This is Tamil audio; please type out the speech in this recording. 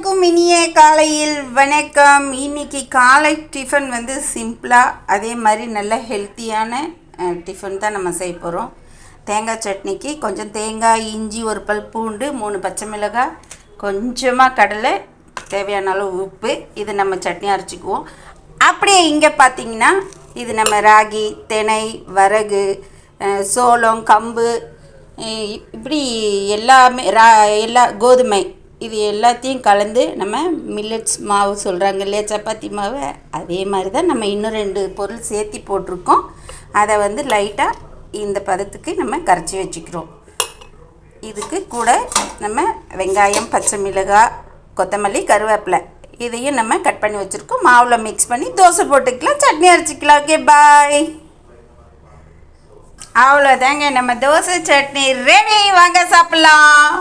அனைவருக்கும் இனிய காலையில் வணக்கம். இன்னைக்கு காலை டிஃபன் வந்து சிம்பிளாக அதே மாதிரி நல்ல ஹெல்த்தியான டிஃபன் தான் நம்ம செய்ய போகிறோம். தேங்காய் சட்னிக்கு கொஞ்சம் தேங்காய், இஞ்சி, ஒரு பல் பூண்டு, 3 பச்சை மிளகாய், கொஞ்சமாக கடலை, தேவையான அளவு உப்பு, இது நம்ம சட்னி அரைச்சிக்குவோம். அப்படியே இங்கே பார்த்திங்கன்னா இது நம்ம ராகி, திணை, வரகு, சோளம், கம்பு, இப்படி எல்லாமே எல்லா கோதுமை, இது எல்லாத்தையும் கலந்து நம்ம மில்லட்ஸ் மாவு சொல்கிறாங்க இல்லையா, சப்பாத்தி மாவு, அதே மாதிரி தான் நம்ம இன்னும் 2 பொருள் சேர்த்தி போட்டிருக்கோம். அதை வந்து லைட்டாக இந்த பதத்துக்கு நம்ம கரைச்சி வச்சுக்கிறோம். இதுக்கு கூட நம்ம வெங்காயம், பச்சை மிளகாய், கொத்தமல்லி, கருவேப்பிலை இதையும் நம்ம கட் பண்ணி வச்சுருக்கோம். மாவில் மிக்ஸ் பண்ணி தோசை போட்டுக்கலாம், சட்னி அரைச்சிக்கலாம். ஓகே, பாய். அவ்வளோதாங்க, நம்ம தோசை சட்னி ரெடி. வாங்க சாப்பிட்லாம்.